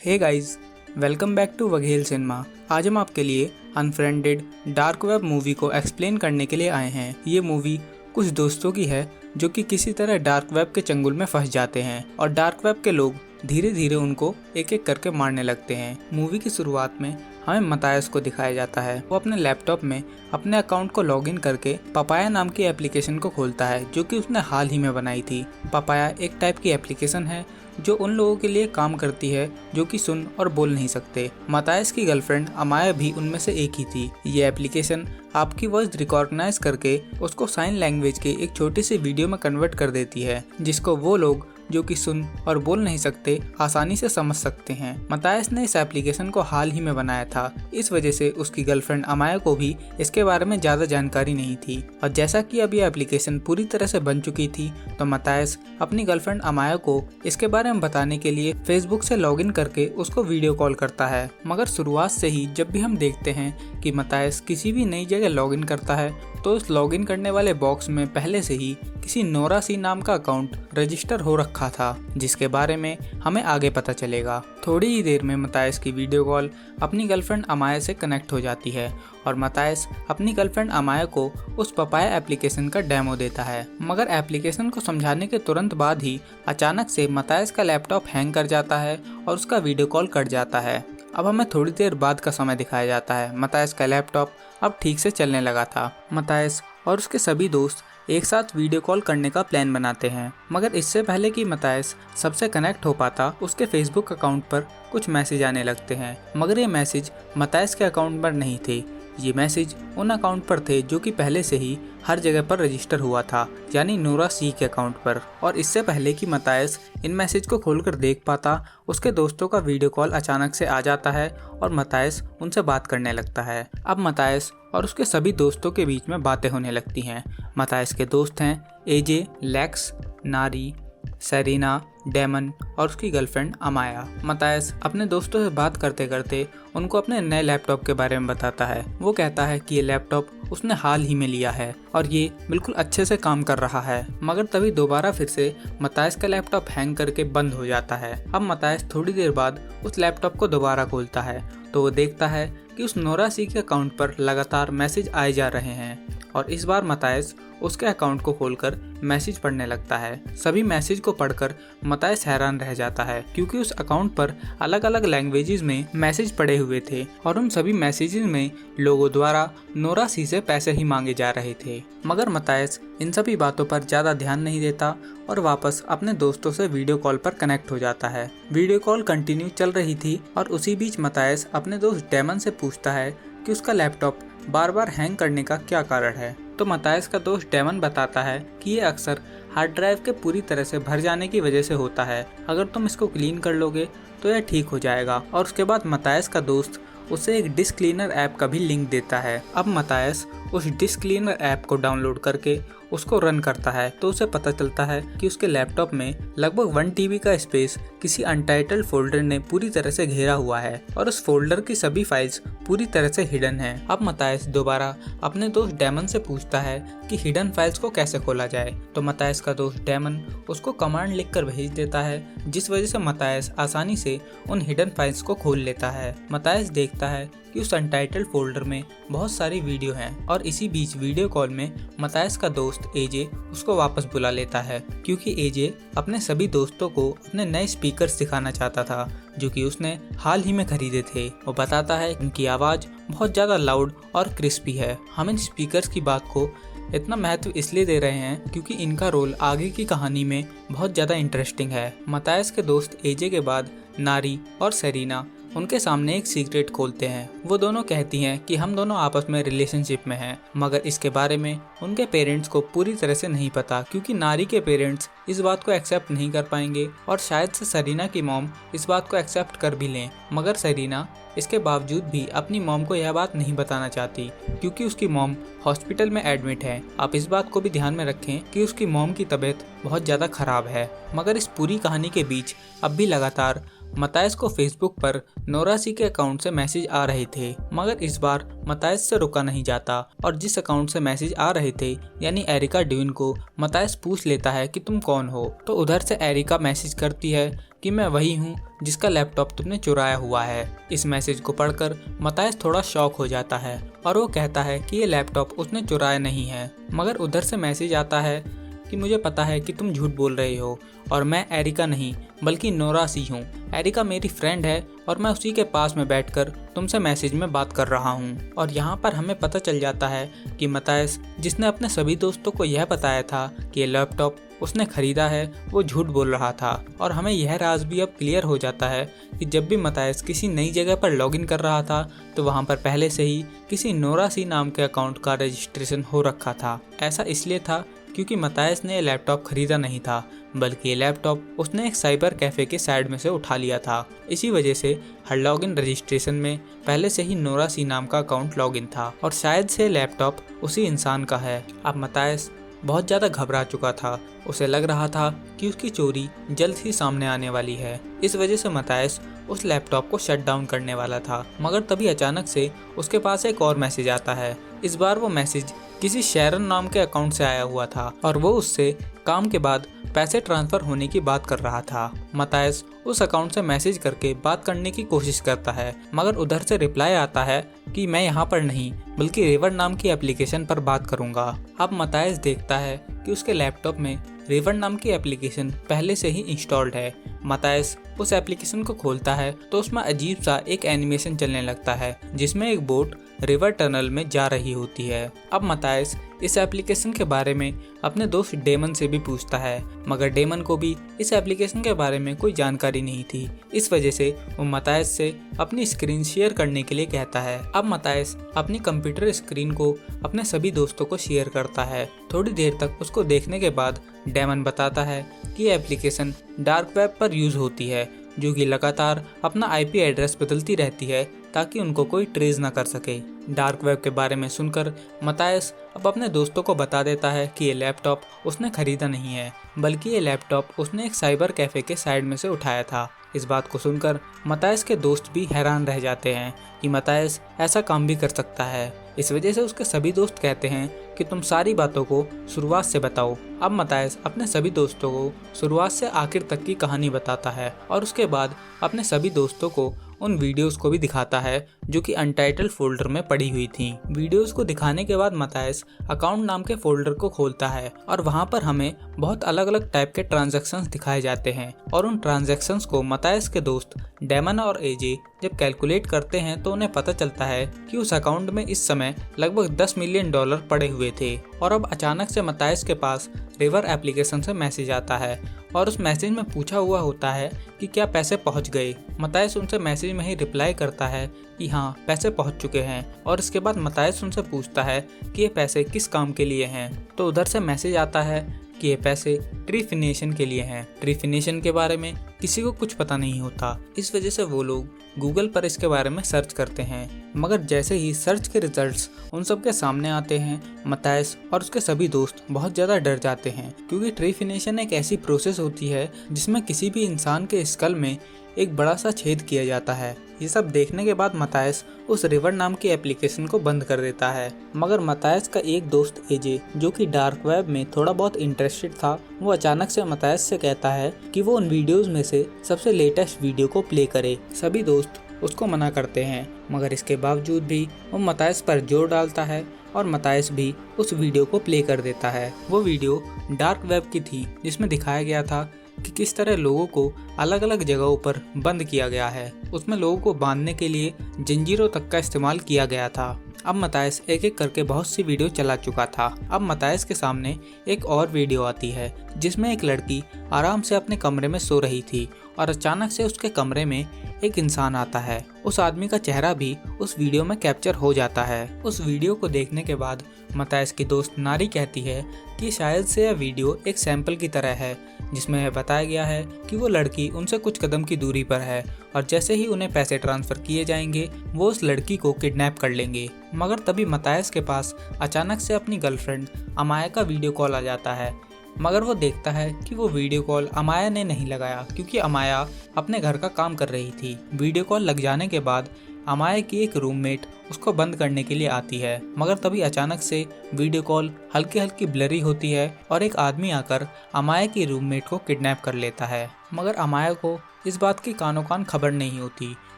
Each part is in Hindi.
Hey guys, welcome back to Vaghel cinema. आज हम आपके लिए अनफ्रेंडेड डार्क वेब मूवी को एक्सप्लेन करने के लिए आए हैं। ये मूवी कुछ दोस्तों की है जो कि किसी तरह डार्क वेब के चंगुल में फंस जाते हैं और डार्क वेब के लोग धीरे धीरे उनको एक एक करके मारने लगते हैं। मूवी की शुरुआत में हमें मतायस को दिखाया जाता है। वो अपने लैपटॉप में अपने अकाउंट को लॉगिन करके पपाया नाम की एप्लीकेशन को खोलता है जो कि उसने हाल ही में बनाई थी। पपाया एक टाइप की एप्लीकेशन है जो उन लोगों के लिए काम करती है जो कि सुन और बोल नहीं सकते। मतायस की गर्लफ्रेंड अमाया भी उनमें से एक ही थी। ये एप्लीकेशन आपकी वॉइस रिकॉग्नाइज करके उसको साइन लैंग्वेज के एक छोटी सी वीडियो में कन्वर्ट कर देती है, जिसको वो लोग जो कि सुन और बोल नहीं सकते आसानी से समझ सकते हैं। मतायस ने इस एप्लीकेशन को हाल ही में बनाया था, इस वजह से उसकी गर्लफ्रेंड अमाया को भी इसके बारे में ज़्यादा जानकारी नहीं थी। और जैसा कि अब यह एप्लीकेशन पूरी तरह से बन चुकी थी तो मतायस अपनी गर्लफ्रेंड अमाया को इसके बारे में बताने के लिए फेसबुक से लॉगिन करके उसको वीडियो कॉल करता है। मगर शुरुआत से ही जब भी हम देखते हैं कि मतायस किसी भी नई जगह लॉगिन करता है तो उस लॉगिन करने वाले बॉक्स में पहले से ही किसी नोरा सी नाम का अकाउंट रजिस्टर हो रखा था, जिसके बारे में हमें आगे पता चलेगा। थोड़ी ही देर में मतायस की वीडियो कॉल अपनी गर्लफ्रेंड अमाया से कनेक्ट हो जाती है और मतायस अपनी गर्लफ्रेंड अमाया को उस पपाया एप्लीकेशन का डेमो देता है। मगर एप्लीकेशन को समझाने के तुरंत बाद ही अचानक से मतायस का लैपटॉप हैंग कर जाता है और उसका वीडियो कॉल कट जाता है। अब हमें थोड़ी देर बाद का समय दिखाया जाता है। मतायस का लैपटॉप अब ठीक से चलने लगा था। मतायस और उसके सभी दोस्त एक साथ वीडियो कॉल करने का प्लान बनाते हैं, मगर इससे पहले कि मतायस सबसे कनेक्ट हो पाता उसके फेसबुक अकाउंट पर कुछ मैसेज आने लगते हैं। मगर ये मैसेज मतायस के अकाउंट पर नहीं थे। ये मैसेज उन अकाउंट पर थे जो कि पहले से ही हर जगह पर रजिस्टर हुआ था, यानी नोरा सी के अकाउंट पर। और इससे पहले कि मतायस इन मैसेज को खोलकर देख पाता उसके दोस्तों का वीडियो कॉल अचानक से आ जाता है और मतायस उनसे बात करने लगता है। अब मतायस और उसके सभी दोस्तों के बीच में बातें होने लगती हैं। मतायस के दोस्त हैं एजे, लेक्स, नारी, सेरिना, डेमन और उसकी गर्लफ्रेंड अमाया। मतायस अपने दोस्तों से बात करते करते उनको अपने नए लैपटॉप के बारे में बताता है। वो कहता है कि ये लैपटॉप उसने हाल ही में लिया है और ये बिल्कुल अच्छे से काम कर रहा है। मगर तभी दोबारा फिर से मतायस का लैपटॉप हैंग करके बंद हो जाता है। अब मतायस थोड़ी देर बाद उस लैपटॉप को दोबारा खोलता है तो वो देखता है कि उस नोरा सी के अकाउंट पर लगातार मैसेज आए जा रहे हैं और इस बार मतायस उसके अकाउंट को खोलकर मैसेज पढ़ने लगता है। सभी मैसेज को पढ़कर मतायस हैरान रह जाता है क्योंकि उस अकाउंट पर अलग अलग लैंग्वेजेस में मैसेज पड़े हुए थे और उन सभी मैसेजेस में लोगों द्वारा नोरा सी से पैसे ही मांगे जा रहे थे। मगर मतायस इन सभी बातों पर ज़्यादा ध्यान नहीं देता और वापस अपने दोस्तों से वीडियो कॉल पर कनेक्ट हो जाता है। वीडियो कॉल कंटिन्यू चल रही थी और उसी बीच मतायस अपने दोस्त डेमन से पूछता है कि उसका लैपटॉप बार बार हैंग करने का क्या कारण है। तो मतायस का दोस्त डेमन बताता है कि ये अक्सर हार्ड ड्राइव के पूरी तरह से भर जाने की वजह से होता है। अगर तुम इसको क्लीन कर लोगे तो यह ठीक हो जाएगा। और उसके बाद मतायस का दोस्त उसे एक डिस्क क्लीनर ऐप का भी लिंक देता है। अब मतायस उस डिस्क क्लीनर ऐप को डाउनलोड करके उसको रन करता है तो उसे पता चलता है कि उसके लैपटॉप में लगभग 1 TB का स्पेस किसी अनटाइटल्ड फोल्डर ने पूरी तरह से घेरा हुआ है और उस फोल्डर की सभी फाइल्स पूरी तरह से हिडन है। अब मतायस दोबारा अपने दोस्त डेमन से पूछता है कि हिडन फाइल्स को कैसे खोला जाए। तो मतायस का दोस्त डेमन उसको कमांड लिखकर भेज देता है, जिस वजह से मतायस आसानी से उन हिडन फाइल्स को खोल लेता है। मतायस देखता है कि उस अनटाइटल्ड फोल्डर में बहुत सारी वीडियो हैं और इसी बीच वीडियो कॉल में मतायस का दोस्त एजे उसको वापस बुला लेता है क्योंकि एजे अपने सभी दोस्तों को अपने नए स्पीकर्स दिखाना चाहता था जो कि उसने हाल ही में खरीदे थे। वो बताता है इनकी आवाज़ बहुत ज़्यादा लाउड और क्रिस्पी है। हम इन स्पीकर्स की बात को इतना महत्व इसलिए दे रहे हैं क्योंकि इनका रोल आगे की कहानी में बहुत ज़्यादा इंटरेस्टिंग है। मतायस के दोस्त एजे के बाद नारी और सेरिना उनके सामने एक सीक्रेट खोलते हैं। वो दोनों कहती हैं कि हम दोनों आपस में रिलेशनशिप में हैं, मगर इसके बारे में उनके पेरेंट्स को पूरी तरह से नहीं पता क्योंकि नारी के पेरेंट्स इस बात को एक्सेप्ट नहीं कर पाएंगे और शायद से सेरिना की मॉम इस बात को एक्सेप्ट कर भी लें। मगर सेरिना इसके बावजूद भी अपनी मॉम को यह बात नहीं बताना चाहती क्योंकि उसकी मॉम हॉस्पिटल में एडमिट है। आप इस बात को भी ध्यान में रखें कि उसकी मॉम की तबीयत बहुत ज़्यादा खराब है। मगर इस पूरी कहानी के बीच अब भी लगातार मतायस को फेसबुक पर नोरा सी के अकाउंट से मैसेज आ रहे थे, मगर इस बार मतायस से रुका नहीं जाता और जिस अकाउंट से मैसेज आ रहे थे यानी एरिका ड्यून को मतायस पूछ लेता है कि तुम कौन हो। तो उधर से एरिका मैसेज करती है कि मैं वही हूँ जिसका लैपटॉप तुमने चुराया हुआ है। इस मैसेज को पढ़कर मतायस थोड़ा शॉक हो जाता है और वो कहता है कि ये लैपटॉप उसने चुराया नहीं है। मगर उधर से मैसेज आता है कि मुझे पता है कि तुम झूठ बोल रहे हो और मैं एरिका नहीं बल्कि नोरा सी हूँ। एरिका मेरी फ्रेंड है और मैं उसी के पास में बैठकर तुमसे मैसेज में बात कर रहा हूँ। और यहाँ पर हमें पता चल जाता है कि मतायस, जिसने अपने सभी दोस्तों को यह बताया था कि ये लैपटॉप उसने खरीदा है, वो झूठ बोल रहा था। और हमें यह राज भी अब क्लियर हो जाता है कि जब भी मतायस किसी नई जगह पर लॉगिन कर रहा था तो वहाँ पर पहले से ही किसी नोरा सी नाम के अकाउंट का रजिस्ट्रेशन हो रखा था। ऐसा इसलिए था क्योंकि मतायस ने लैपटॉप खरीदा नहीं था, बल्कि ये लैपटॉप उसने एक साइबर कैफ़े के साइड में से उठा लिया था। इसी वजह से हर लॉगिन रजिस्ट्रेशन में पहले से ही नोरा सी नाम का अकाउंट लॉगिन था और शायद से लैपटॉप उसी इंसान का है। अब मतायस बहुत ज़्यादा घबरा चुका था। उसे लग रहा था कि उसकी चोरी जल्द ही सामने आने वाली है। इस वजह से मतायस उस लैपटॉप को शट डाउन करने वाला था। मगर तभी अचानक से उसके पास एक और मैसेज आता है। इस बार वो मैसेज किसी शैरन नाम के अकाउंट से आया हुआ था और वो उससे काम के बाद पैसे ट्रांसफ़र होने की बात कर रहा था। मतायस उस अकाउंट से मैसेज करके बात करने की कोशिश करता है, मगर उधर से रिप्लाई आता है कि मैं यहाँ पर नहीं बल्कि रिवर नाम की एप्लीकेशन पर बात करूँगा। अब मतायस देखता है कि उसके लैपटॉप में रिवर नाम की एप्लीकेशन पहले से ही इंस्टॉल्ड है। मतायस उस एप्लीकेशन को खोलता है तो उसमें अजीब सा एक एनिमेशन चलने लगता है जिसमें एक बोट रिवर टनल में जा रही होती है। अब मतायस इस एप्लीकेशन के बारे में अपने दोस्त डेमन से भी पूछता है, मगर डेमन को भी इस एप्लीकेशन के बारे में कोई जानकारी नहीं थी। इस वजह से वो मतायस से अपनी स्क्रीन शेयर करने के लिए कहता है। अब मतायस अपनी कंप्यूटर स्क्रीन को अपने सभी दोस्तों को शेयर करता है। थोड़ी देर तक उसको देखने के बाद डेमन बताता है कि ये एप्लीकेशन डार्क वेब पर यूज़ होती है, जो कि लगातार अपना आईपी एड्रेस बदलती रहती है ताकि उनको कोई ट्रेस ना कर सके। डार्क वेब के बारे में सुनकर मतायस अब अपने दोस्तों को बता देता है कि ये लैपटॉप उसने खरीदा नहीं है, बल्कि ये लैपटॉप उसने एक साइबर कैफ़े के साइड में से उठाया था। इस बात को सुनकर मतायस के दोस्त भी हैरान रह जाते हैं कि मतायस ऐसा काम भी कर सकता है। इस वजह से उसके सभी दोस्त कहते हैं कि तुम सारी बातों को शुरुआत से बताओ। अब मतायस अपने सभी दोस्तों को शुरुआत से आखिर तक की कहानी बताता है और उसके बाद अपने सभी दोस्तों को उन वीडियोस को भी दिखाता है जो कि अनटाइटल्ड फोल्डर में पड़ी हुई थी। वीडियोस को दिखाने के बाद मतायस अकाउंट नाम के फोल्डर को खोलता है और वहां पर हमें बहुत अलग अलग टाइप के ट्रांजैक्शंस दिखाए जाते हैं और उन ट्रांजैक्शंस को मतायस के दोस्त डेमन और एजे जब कैलकुलेट करते हैं तो उन्हें पता चलता है कि उस अकाउंट में इस समय लगभग $10 मिलियन पड़े हुए थे। और अब अचानक से मतायस के पास रिवर एप्लीकेशन से मैसेज आता है और उस मैसेज में पूछा हुआ होता है कि क्या पैसे पहुंच गए। मतायस उनसे मैसेज में ही रिप्लाई करता है कि हाँ, पैसे पहुंच चुके हैं। और इसके बाद मतायस उनसे पूछता है कि ये पैसे किस काम के लिए हैं। तो उधर से मैसेज आता है कि ये पैसे ट्रीफिनेशन के लिए हैं। ट्रीफिनेशन के बारे में किसी को कुछ पता नहीं होता। इस वजह से वो लोग गूगल पर इसके बारे में सर्च करते हैं, मगर जैसे ही सर्च के रिजल्ट्स उन सब के सामने आते हैं, मतायस और उसके सभी दोस्त बहुत ज़्यादा डर जाते हैं, क्योंकि ट्रीफिनेशन एक ऐसी प्रोसेस होती है जिसमें किसी भी इंसान के स्कल में एक बड़ा सा छेद किया जाता है। ये सब देखने के बाद मतायस उस रिवर नाम की एप्लीकेशन को बंद कर देता है। मगर मतायस का एक दोस्त एजे, जो कि डार्क वेब में थोड़ा बहुत इंटरेस्टेड था, वो अचानक से मतायस से कहता है कि वो उन वीडियोस में से सबसे लेटेस्ट वीडियो को प्ले करे। सभी दोस्त उसको मना करते हैं, मगर इसके बावजूद भी वो मतायस पर जोर डालता है और मतायस भी उस वीडियो को प्ले कर देता है। वो वीडियो डार्क वेब की थी जिसमें दिखाया गया था कि किस तरह लोगों को अलग अलग जगहों पर बंद किया गया है। उसमें लोगों को बांधने के लिए जंजीरों तक का इस्तेमाल किया गया था। अब मतायस एक एक करके बहुत सी वीडियो चला चुका था। अब मतायस के सामने एक और वीडियो आती है जिसमें एक लड़की आराम से अपने कमरे में सो रही थी और अचानक से उसके कमरे में एक इंसान आता है। उस आदमी का चेहरा भी उस वीडियो में कैप्चर हो जाता है। उस वीडियो को देखने के बाद मतायस की दोस्त नारी कहती है कि शायद से यह वीडियो एक सैंपल की तरह है, जिसमें यह बताया गया है कि वो लड़की उनसे कुछ कदम की दूरी पर है और जैसे ही उन्हें पैसे ट्रांसफ़र किए जाएंगे वो उस लड़की को किडनैप कर लेंगे। मगर तभी मतायस के पास अचानक से अपनी गर्लफ्रेंड अमाया का वीडियो कॉल आ जाता है, मगर वो देखता है कि वो वीडियो कॉल अमाया ने नहीं लगाया, क्योंकि अमाया अपने घर का काम कर रही थी। वीडियो कॉल लग जाने के बाद अमाया की एक रूममेट उसको बंद करने के लिए आती है, मगर तभी अचानक से वीडियो कॉल हल्की हल्की ब्लरी होती है और एक आदमी आकर अमाया की रूममेट को किडनैप कर लेता है। मगर अमाया को इस बात की कानो कान खबर नहीं होती,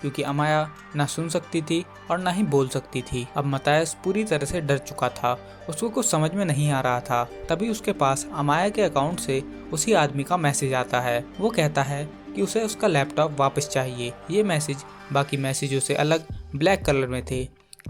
क्योंकि अमाया ना सुन सकती थी और ना ही बोल सकती थी। अब मतायस पूरी तरह से डर चुका था, उसको कुछ समझ में नहीं आ रहा था। तभी उसके पास अमाया के अकाउंट से उसी आदमी का मैसेज आता है। वो कहता है कि उसे उसका लैपटॉप वापस चाहिए। ये मैसेज बाकी मैसेजों से अलग ब्लैक कलर में थे,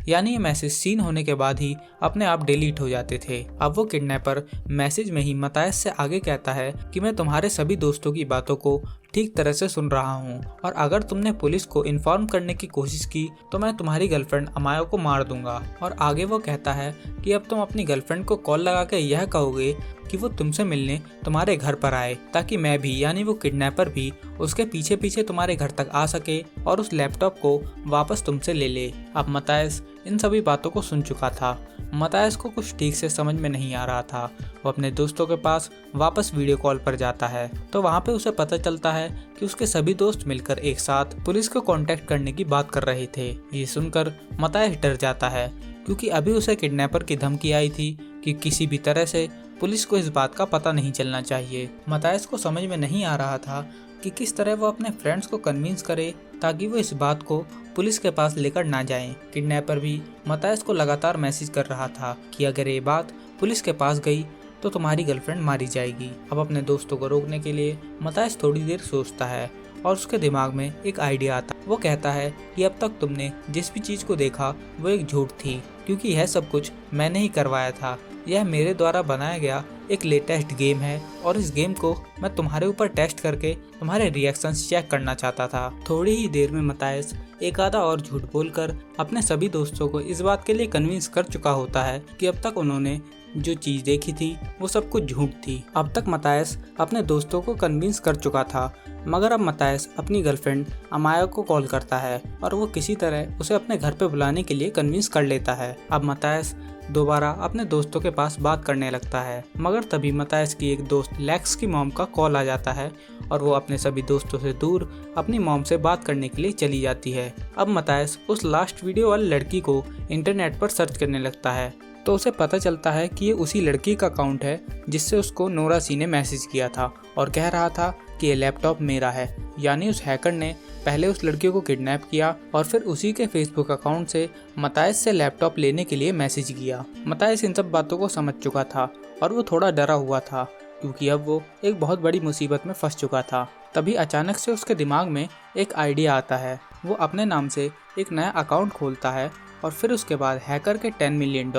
यानी ये मैसेज सीन होने के बाद ही अपने आप डिलीट हो जाते थे। अब वो किडनैपर मैसेज में ही मतायस से आगे कहता है कि मैं तुम्हारे सभी दोस्तों की बातों को ठीक तरह से सुन रहा हूँ, और अगर तुमने पुलिस को इन्फॉर्म करने की कोशिश की तो मैं तुम्हारी गर्लफ्रेंड अमाया को मार दूंगा। और आगे वो कहता है कि अब तुम अपनी गर्लफ्रेंड को कॉल लगा के यह कहोगे कि वो तुमसे मिलने तुम्हारे घर पर आए, ताकि मैं भी यानी वो किडनैपर भी उसके पीछे पीछे तुम्हारे घर तक आ सके और उस लैपटॉप को वापस तुमसे ले ले। अब मतायस इन सभी बातों को सुन चुका था। मतायस को कुछ ठीक से समझ में नहीं आ रहा था। वो अपने दोस्तों के पास वापस वीडियो कॉल पर जाता है तो वहाँ पे उसे पता चलता है कि उसके सभी दोस्त मिलकर एक साथ पुलिस को कांटेक्ट करने की बात कर रहे थे। ये सुनकर मतायस डर जाता है, क्योंकि अभी उसे किडनैपर की धमकी आई थी कि किसी भी तरह से पुलिस को इस बात का पता नहीं चलना चाहिए। मतायस को समझ में नहीं आ रहा था कि किस तरह वो अपने फ्रेंड्स को कन्विंस करे ताकि वो इस बात को पुलिस के पास लेकर ना जाएं। किडनैपर भी मतायस को लगातार मैसेज कर रहा था कि अगर ये बात पुलिस के पास गई तो तुम्हारी गर्लफ्रेंड मारी जाएगी। अब अपने दोस्तों को रोकने के लिए मतायस थोड़ी देर सोचता है और उसके दिमाग में एक आइडिया आता है। वो कहता है कि अब तक तुमने जिस भी चीज़ को देखा वो एक झूठ थी, क्योंकि यह सब कुछ मैंने ही करवाया था। यह मेरे द्वारा बनाया गया एक लेटेस्ट गेम है और इस गेम को मैं तुम्हारे ऊपर टेस्ट करके तुम्हारे रिएक्शंस चेक करना चाहता था। थोड़ी ही देर में मतायस एक आधा और झूठ बोलकर अपने सभी दोस्तों को इस बात के लिए कन्विंस कर चुका होता है कि अब तक उन्होंने जो चीज़ देखी थी वो सब कुछ झूठ थी। अब तक मतायस अपने दोस्तों को कन्विंस कर चुका था, मगर अब मतायस अपनी गर्लफ्रेंड अमाया को कॉल करता है और वो किसी तरह उसे अपने घर पे बुलाने के लिए कन्विंस कर लेता है। अब मतायस दोबारा अपने दोस्तों के पास बात करने लगता है, मगर तभी मतायस की एक दोस्त लेक्स की मॉम का कॉल आ जाता है और वो अपने सभी दोस्तों से दूर अपनी मॉम से बात करने के लिए चली जाती है। अब मतायस उस लास्ट वीडियो वाली लड़की को इंटरनेट पर सर्च करने लगता है तो उसे पता चलता है कि ये उसी लड़की का अकाउंट है जिससे उसको नोरा सी ने मैसेज किया था और कह रहा था कि ये लैपटॉप मेरा है। यानी उस हैकर ने पहले उस लड़की को किडनैप किया और फिर उसी के फेसबुक अकाउंट से मतायस से लैपटॉप लेने के लिए मैसेज किया। मतायस इन सब बातों को समझ चुका था और वो थोड़ा डरा हुआ था, क्योंकि अब वो एक बहुत बड़ी मुसीबत में फंस चुका था। तभी अचानक से उसके दिमाग में एक आइडिया आता है। वो अपने नाम से एक नया अकाउंट खोलता है और फिर उसके बाद हैकर के $10 मिलियन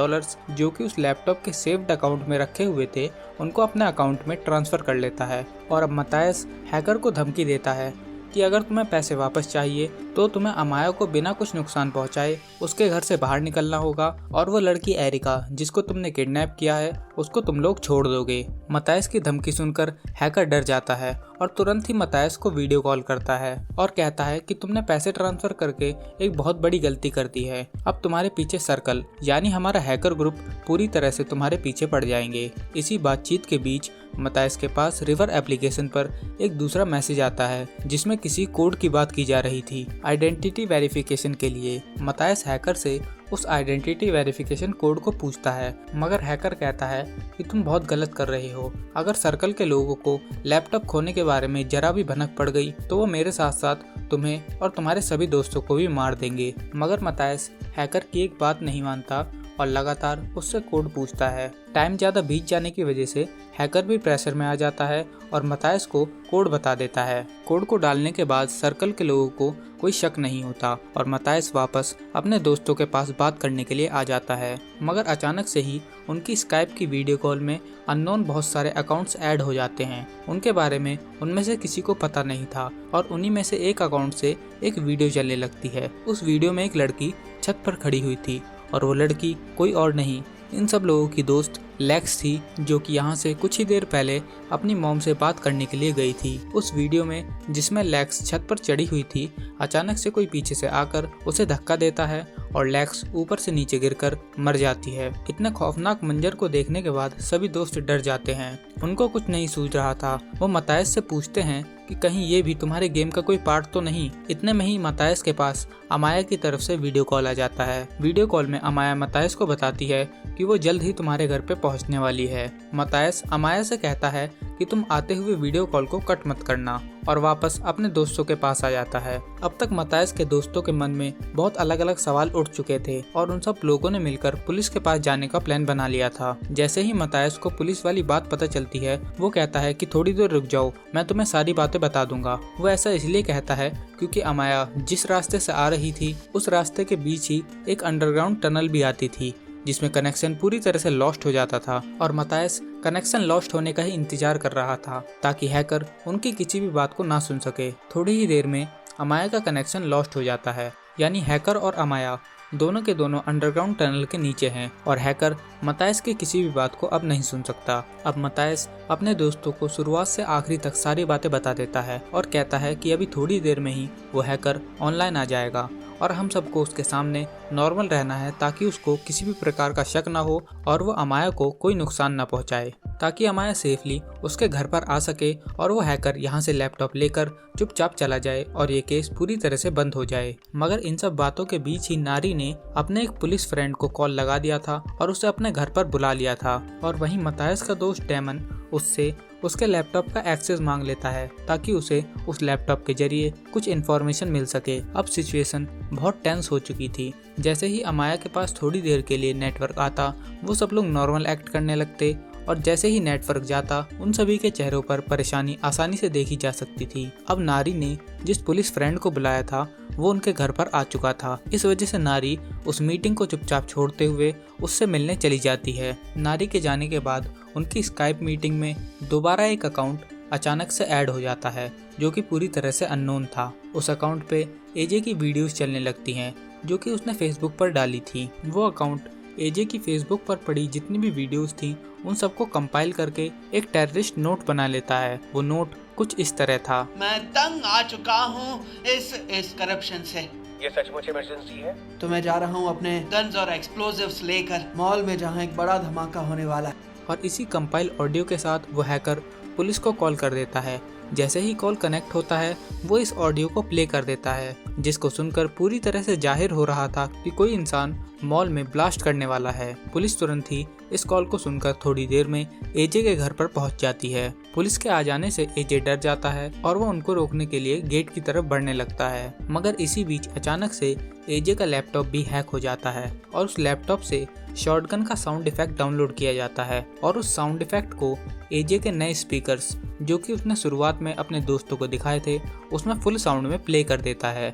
जो कि उस लैपटॉप के सेव्ड अकाउंट में रखे हुए थे उनको अपने अकाउंट में ट्रांसफ़र कर लेता है। और अब मतायस हैकर को धमकी देता है कि अगर तुम्हें पैसे वापस चाहिए तो तुम्हें अमाया को बिना कुछ नुकसान पहुंचाए उसके घर से बाहर निकलना होगा और वो लड़की एरिका जिसको तुमने किडनैप किया है उसको तुम लोग छोड़ दोगे। मतायस की धमकी सुनकर हैकर डर जाता है और तुरंत ही मतायस को वीडियो कॉल करता है और कहता है कि तुमने पैसे ट्रांसफर करके एक बहुत बड़ी गलती कर दी है। अब तुम्हारे पीछे सर्कल यानी हमारा हैकर ग्रुप पूरी तरह से तुम्हारे पीछे पड़ जाएंगे। इसी बातचीत के बीच मतायस के पास रिवर एप्लीकेशन पर एक दूसरा मैसेज आता है जिसमें किसी कोड की बात की जा रही थी आइडेंटिटी वेरिफिकेशन के लिए। मतायस हैकर से उस आइडेंटिटी वेरिफिकेशन कोड को पूछता है, मगर हैकर कहता है कि तुम बहुत गलत कर रहे हो। अगर सर्कल के लोगों को लैपटॉप खोने के बारे में जरा भी भनक पड़ गई तो वो मेरे साथ साथ तुम्हें और तुम्हारे सभी दोस्तों को भी मार देंगे। मगर मतायस हैकर की एक बात नहीं मानता और लगातार उससे कोड पूछता है। टाइम ज़्यादा बीत जाने की वजह से हैकर भी प्रेशर में आ जाता है और मतायस को कोड बता देता है। कोड को डालने के बाद सर्कल के लोगों को कोई शक नहीं होता और मतायस वापस अपने दोस्तों के पास बात करने के लिए आ जाता है। मगर अचानक से ही उनकी स्काइप की वीडियो कॉल में अननोन बहुत सारे अकाउंट्स ऐड हो जाते हैं। उनके बारे में उनमें से किसी को पता नहीं था और उन्हीं में से एक अकाउंट से एक वीडियो चलने लगती है। उस वीडियो में एक लड़की छत पर खड़ी हुई थी और वो लड़की कोई और नहीं इन सब लोगों की दोस्त लेक्स थी, जो कि यहाँ से कुछ ही देर पहले अपनी मॉम से बात करने के लिए गई थी। उस वीडियो में जिसमें लेक्स छत पर चढ़ी हुई थी, अचानक से कोई पीछे से आकर उसे धक्का देता है और लेक्स ऊपर से नीचे गिरकर मर जाती है। इतने खौफनाक मंजर को देखने के बाद सभी दोस्त डर जाते हैं। उनको कुछ नहीं सूझ रहा था। वो मतायस से पूछते हैं कि कहीं ये भी तुम्हारे गेम का कोई पार्ट तो नहीं। इतने में ही मतायस के पास अमाया की तरफ से वीडियो कॉल आ जाता है। वीडियो कॉल में अमाया मतायस को बताती है कि वो जल्द ही तुम्हारे घर पे पहुंचने वाली है। मतायस अमाया से कहता है कि तुम आते हुए वीडियो कॉल को कट मत करना और वापस अपने दोस्तों के पास आ जाता है। अब तक मतायस के दोस्तों के मन में बहुत अलग अलग सवाल उठ चुके थे और उन सब लोगों ने मिलकर पुलिस के पास जाने का प्लान बना लिया था। जैसे ही मतायस को पुलिस वाली बात पता चलती है, वो कहता है कि थोड़ी देर रुक जाओ, मैं तुम्हें सारी बातें बता दूंगा। वो ऐसा इसलिए कहता है क्योंकि अमाया जिस रास्ते से आ रही थी उस रास्ते के बीच ही एक अंडरग्राउंड टनल भी आती थी जिसमें कनेक्शन पूरी तरह से लॉस्ट हो जाता था और मतायस कनेक्शन लॉस्ट होने का ही इंतजार कर रहा था ताकि हैकर उनकी किसी भी बात को ना सुन सके। थोड़ी ही देर में अमाया का कनेक्शन लॉस्ट हो जाता है, यानी हैकर और अमाया दोनों के दोनों अंडरग्राउंड टनल के नीचे हैं और हैकर मतायस की किसी भी बात को अब नहीं सुन सकता। अब मतायस अपने दोस्तों को शुरुआत से आखिरी तक सारी बातें बता देता है और कहता है कि अभी थोड़ी देर में ही वो हैकर ऑनलाइन आ जाएगा और हम सबको उसके सामने नॉर्मल रहना है ताकि उसको किसी भी प्रकार का शक ना हो और वो अमाया को कोई नुकसान ना पहुंचाए, ताकि अमाया सेफली उसके घर पर आ सके और वो हैकर यहाँ से लैपटॉप लेकर चुपचाप चला जाए और ये केस पूरी तरह से बंद हो जाए। मगर इन सब बातों के बीच ही नारी ने अपने एक पुलिस फ्रेंड को कॉल लगा दिया था और उसे अपने घर पर बुला लिया था और वहीं मतायस का दोस्त डेमन उससे उसके लैपटॉप का एक्सेस मांग लेता है ताकि उसे उस लैपटॉप के जरिए कुछ इन्फॉर्मेशन मिल सके। अब सिचुएशन बहुत टेंस हो चुकी थी। जैसे ही अमाया के पास थोड़ी देर के लिए नेटवर्क आता, वो सब लोग नॉर्मल एक्ट करने लगते और जैसे ही नेटवर्क जाता उन सभी के चेहरों पर परेशानी आसानी से देखी जा सकती थी। अब नारी ने जिस पुलिस फ्रेंड को बुलाया था वो उनके घर पर आ चुका था। इस वजह से नारी उस मीटिंग को चुपचाप छोड़ते हुए उससे मिलने चली जाती है। नारी के जाने के बाद उनकी स्काइप मीटिंग में दोबारा एक अकाउंट अचानक से ऐड हो जाता है जो कि पूरी तरह से अननोन था। उस अकाउंट पे एजे की वीडियोस चलने लगती हैं जो कि उसने फेसबुक पर डाली थी। वो अकाउंट एजे की फेसबुक पर पड़ी जितनी भी वीडियोस थी उन सबको कंपाइल करके एक टेररिस्ट नोट बना लेता है। वो नोट कुछ इस तरह था: मैं तंग आ चुका हूँ इस करप्शन से। ये सचमुच इमरजेंसी है तो मैं जा रहा हूँ अपने गन्स और एक्सप्लोजिव्स लेकर मॉल में जहाँ एक बड़ा धमाका होने वाला है। और इसी कंपाइल ऑडियो के साथ वो हैकर पुलिस को कॉल कर देता है। जैसे ही कॉल कनेक्ट होता है वो इस ऑडियो को प्ले कर देता है जिसको सुनकर पूरी तरह से जाहिर हो रहा था कि कोई इंसान मॉल में ब्लास्ट करने वाला है। पुलिस तुरंत ही इस कॉल को सुनकर थोड़ी देर में एजे के घर पर पहुंच जाती है। पुलिस के आ जाने से एजे डर जाता है और वो उनको रोकने के लिए गेट की तरफ बढ़ने लगता है। मगर इसी बीच अचानक से एजे का लैपटॉप भी हैक हो जाता है और उस लैपटॉप से शॉटगन का साउंड इफेक्ट डाउनलोड किया जाता है और उस साउंड इफेक्ट को एजे के नए स्पीकर्स जो कि उसने शुरुआत में अपने दोस्तों को दिखाए थे उसमें फुल साउंड में प्ले कर देता है।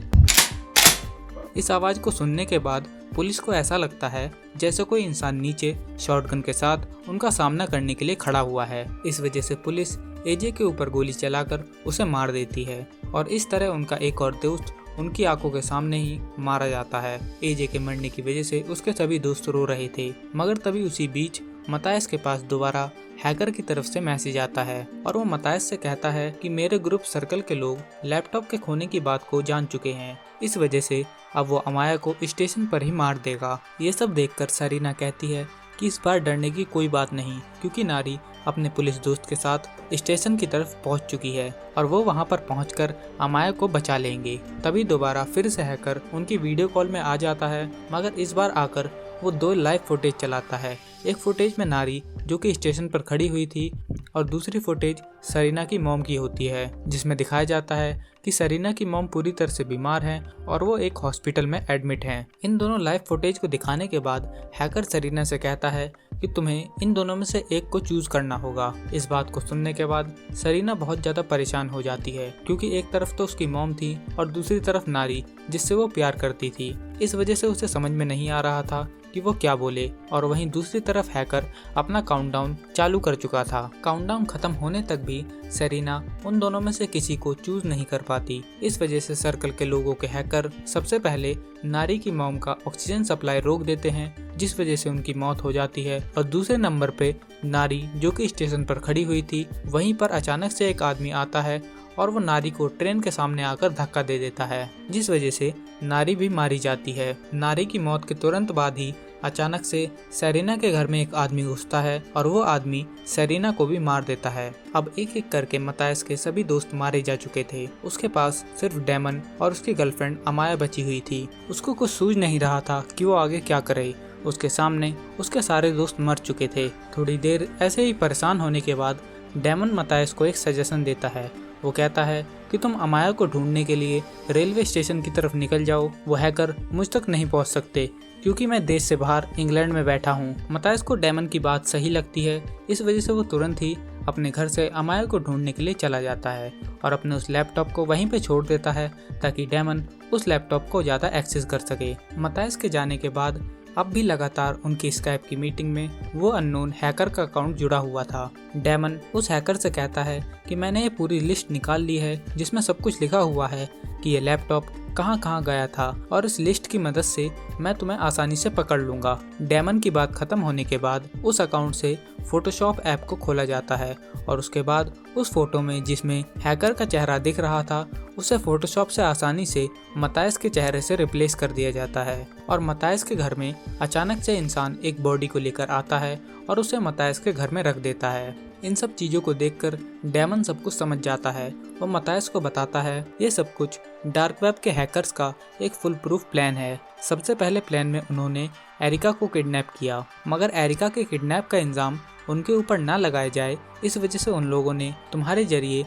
इस आवाज़ को सुनने के बाद पुलिस को ऐसा लगता है जैसे कोई इंसान नीचे शॉटगन के साथ उनका सामना करने के लिए खड़ा हुआ है। इस वजह से पुलिस एजे के ऊपर गोली चलाकर उसे मार देती है और इस तरह उनका एक और दोस्त उनकी आंखों के सामने ही मारा जाता है। एजे के मरने की वजह से उसके सभी दोस्त रो रहे थे। मगर तभी उसी बीच मतायस के पास दोबारा हैकर की तरफ से मैसेज आता है और वो मतायस से कहता है कि मेरे ग्रुप सर्कल के लोग लैपटॉप के खोने की बात को जान चुके हैं, इस वजह से अब वो अमाया को स्टेशन पर ही मार देगा। ये सब देखकर सरीना कहती है कि इस बार डरने की कोई बात नहीं क्योंकि नारी अपने पुलिस दोस्त के साथ स्टेशन की तरफ पहुंच चुकी है और वो वहां पर पहुंचकर अमाया को बचा लेंगे। तभी दोबारा फिर से हैकर उनकी वीडियो कॉल में आ जाता है, मगर इस बार आकर वो 2 लाइव फुटेज चलाता है। एक फुटेज में नारी जो कि स्टेशन पर खड़ी हुई थी और दूसरी फुटेज सरीना की मॉम की होती है जिसमें दिखाया जाता है कि सरीना की मॉम पूरी तरह से बीमार हैं और वो एक हॉस्पिटल में एडमिट हैं। इन दोनों लाइव फुटेज को दिखाने के बाद हैकर सरीना से कहता है कि तुम्हें इन दोनों में से एक को चूज करना होगा। इस बात को सुनने के बाद सरीना बहुत ज़्यादा परेशान हो जाती है क्योंकि एक तरफ तो उसकी मॉम थी और दूसरी तरफ नारी जिससे वो प्यार करती थी। इस वजह से उसे समझ में नहीं आ रहा था कि वो क्या बोले और वहीं दूसरी तरफ हैकर अपना काउंटडाउन चालू कर चुका था। काउंटडाउन खत्म होने तक भी सरीना उन दोनों में से किसी को चूज नहीं कर पाती। इस वजह से सर्कल के लोगों के हैकर सबसे पहले नारी की मॉम का ऑक्सीजन सप्लाई रोक देते हैं जिस वजह से उनकी मौत हो जाती है और दूसरे नंबर पे नारी जो कि स्टेशन पर खड़ी हुई थी वहीं पर अचानक से एक आदमी आता है और वो नारी को ट्रेन के सामने आकर धक्का दे देता है जिस वजह से नारी भी मारी जाती है। नारी की मौत के तुरंत बाद ही अचानक से सरीना के घर में एक आदमी घुसता है और वो आदमी सरीना को भी मार देता है। अब एक एक करके मतायस के सभी दोस्त मारे जा चुके थे। उसके पास सिर्फ डेमन और उसकी गर्लफ्रेंड अमाया बची हुई थी। उसको कुछ सूझ नहीं रहा था कि वो आगे क्या करे। उसके सामने उसके सारे दोस्त मर चुके थे। थोड़ी देर ऐसे ही परेशान होने के बाद डेमन मतायस को एक सजेशन देता है। वो कहता है कि तुम अमाया को ढूंढने के लिए रेलवे स्टेशन की तरफ निकल जाओ। वो हैकर मुझ तक नहीं पहुंच सकते क्योंकि मैं देश से बाहर इंग्लैंड में बैठा हूँ। मतायस को डेमन की बात सही लगती है, इस वजह से वो तुरंत ही अपने घर से अमाया को ढूंढने के लिए चला जाता है और अपने उस लैपटॉप को वहीं पे छोड़ देता है ताकि डेमन उस लैपटॉप को ज़्यादा एक्सेस कर सके। मतायस के जाने के बाद अब भी लगातार उनकी स्काइप की मीटिंग में वो अननोन हैकर का अकाउंट जुड़ा हुआ था। डेमन उस हैकर से कहता है कि मैंने ये पूरी लिस्ट निकाल ली है जिसमें सब कुछ लिखा हुआ है कि ये लैपटॉप कहाँ कहाँ गया था और इस लिस्ट की मदद से मैं तुम्हें आसानी से पकड़ लूँगा। डेमन की बात खत्म होने के बाद उस अकाउंट से फोटोशॉप ऐप को खोला जाता है और उसके बाद उस फोटो में जिसमें हैकर का चेहरा दिख रहा था उसे फोटोशॉप से आसानी से मतायस के चेहरे से रिप्लेस कर दिया जाता है और मतायस के घर में अचानक से इंसान एक बॉडी को लेकर आता है और उसे मतायस के घर में रख देता है। इन सब चीज़ों को देखकर डेमन सब कुछ समझ जाता है और मतायस को बताता है ये सब कुछ डार्क वेब के हैकर्स का एक फुल प्रूफ प्लान है। सबसे पहले प्लान में उन्होंने एरिका को किडनैप किया, मगर एरिका के किडनैप का इल्ज़ाम उनके ऊपर ना लगाया जाए, इस वजह से उन लोगों ने तुम्हारे जरिए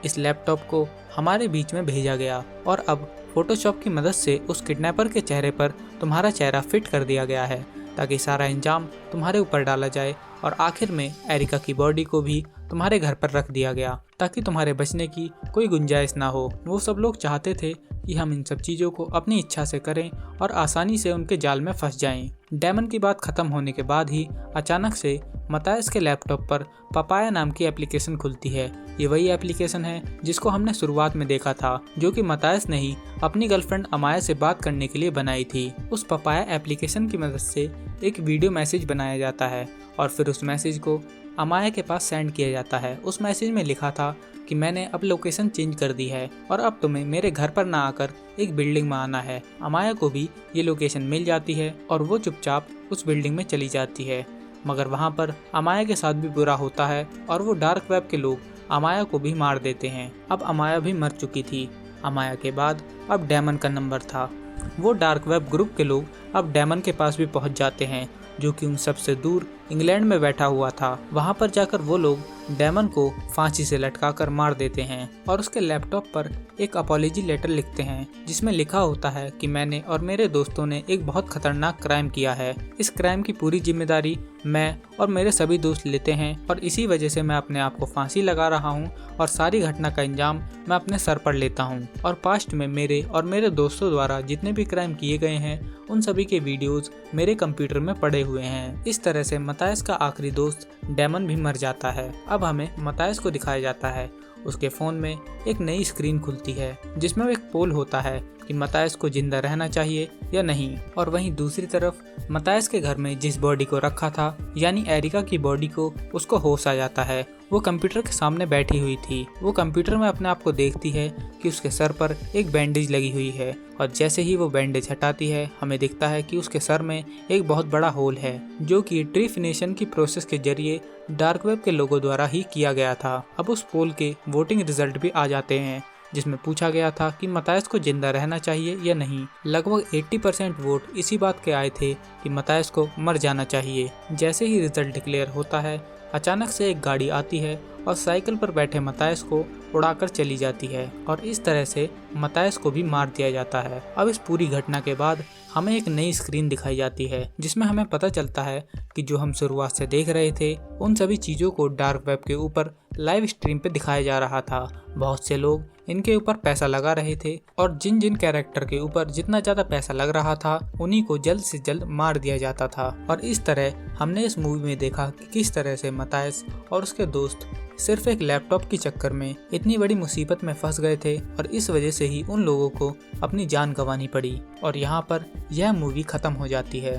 इस लैपटॉप को हमारे बीच में भेजा गया और अब फोटोशॉप की मदद से उस किडनैपर के चेहरे पर तुम्हारा चेहरा फिट कर दिया गया है ताकि सारा इंजाम तुम्हारे ऊपर डाला जाए और आखिर में एरिका की बॉडी को भी तुम्हारे घर पर रख दिया गया ताकि तुम्हारे बचने की कोई गुंजाइश ना हो। वो सब लोग चाहते थे कि हम इन सब चीज़ों को अपनी इच्छा से करें और आसानी से उनके जाल में फंस जाएं। डेमन की बात खत्म होने के बाद ही अचानक से मतायस के लैपटॉप पर पपाया नाम की एप्लीकेशन खुलती है। ये वही एप्लीकेशन है जिसको हमने शुरुआत में देखा था, जो कि मतायस ने ही अपनी गर्लफ्रेंड अमाया से बात करने के लिए बनाई थी। उस पपाया एप्लीकेशन की मदद से एक वीडियो मैसेज बनाया जाता है और फिर उस मैसेज को अमाया के पास सेंड किया जाता है। उस मैसेज में लिखा था कि मैंने अब लोकेशन चेंज कर दी है और अब तुम्हें मेरे घर पर ना आकर एक बिल्डिंग में आना है। अमाया को भी ये लोकेशन मिल जाती है और वो चुपचाप उस बिल्डिंग में चली जाती है, मगर वहाँ पर अमाया के साथ भी बुरा होता है और वो डार्क वेब के लोग अमाया को भी मार देते हैं। अब अमाया भी मर चुकी थी। अमाया के बाद अब डेमन का नंबर था। वो डार्क वेब ग्रुप के लोग अब डेमन के पास भी पहुँच जाते हैं, जो कि उन सबसे दूर इंग्लैंड में बैठा हुआ था। वहाँ पर जाकर वो लोग डेमन को फांसी से लटकाकर मार देते हैं और उसके लैपटॉप पर एक अपॉलॉजी लेटर लिखते हैं जिसमें लिखा होता है कि मैंने और मेरे दोस्तों ने एक बहुत खतरनाक क्राइम किया है। इस क्राइम की पूरी जिम्मेदारी मैं और मेरे सभी दोस्त लेते हैं और इसी वजह से मैं अपने आप को फांसी लगा रहा हूँ और सारी घटना का इंजाम मैं अपने सर पर लेता हूँ। और पास्ट में मेरे और मेरे दोस्तों द्वारा जितने भी क्राइम किए गए हैं उन सभी के वीडियोस मेरे कंप्यूटर में पड़े हुए हैं। इस तरह से मतायस का आखिरी दोस्त डेमन भी मर जाता है। अब हमें मतायस को दिखाया जाता है। उसके फ़ोन में एक नई स्क्रीन खुलती है जिसमें एक पोल होता है कि मतायस को जिंदा रहना चाहिए या नहीं। और वहीं दूसरी तरफ मतायस के घर में जिस बॉडी को रखा था यानी एरिका की बॉडी को, उसको होश आ जाता है। वो कंप्यूटर के सामने बैठी हुई थी। वो कंप्यूटर में अपने आप को देखती है कि उसके सर पर एक बैंडेज लगी हुई है और जैसे ही वो बैंडेज हटाती है हमें दिखता है कि उसके सर में एक बहुत बड़ा होल है, जो कि ट्रीफिनेशन की प्रोसेस के जरिए डार्क वेब के लोगों द्वारा ही किया गया था। अब उस पोल के वोटिंग रिजल्ट भी आ जाते हैं जिसमें पूछा गया था कि मतायस को जिंदा रहना चाहिए या नहीं। लगभग 80% वोट इसी बात के आए थे कि मतायस को मर जाना चाहिए। जैसे ही रिजल्ट डिक्लेयर होता है अचानक से एक गाड़ी आती है और साइकिल पर बैठे मतायस को उड़ाकर चली जाती है और इस तरह से मतायस को भी मार दिया जाता है। अब इस पूरी घटना के बाद हमें एक नई स्क्रीन दिखाई जाती है जिसमें हमें पता चलता है कि जो हम शुरुआत से देख रहे थे उन सभी चीज़ों को डार्क वेब के ऊपर लाइव स्ट्रीम पे दिखाया जा रहा था। बहुत से लोग इनके ऊपर पैसा लगा रहे थे और जिन जिन कैरेक्टर के ऊपर जितना ज़्यादा पैसा लग रहा था उन्हीं को जल्द से जल्द मार दिया जाता था। और इस तरह हमने इस मूवी में देखा कि किस तरह से मतायस और उसके दोस्त सिर्फ एक लैपटॉप के चक्कर में इतनी बड़ी मुसीबत में फंस गए थे और इस वजह से ही उन लोगों को अपनी जान गंवानी पड़ी। और यहाँ पर यह मूवी ख़त्म हो जाती है।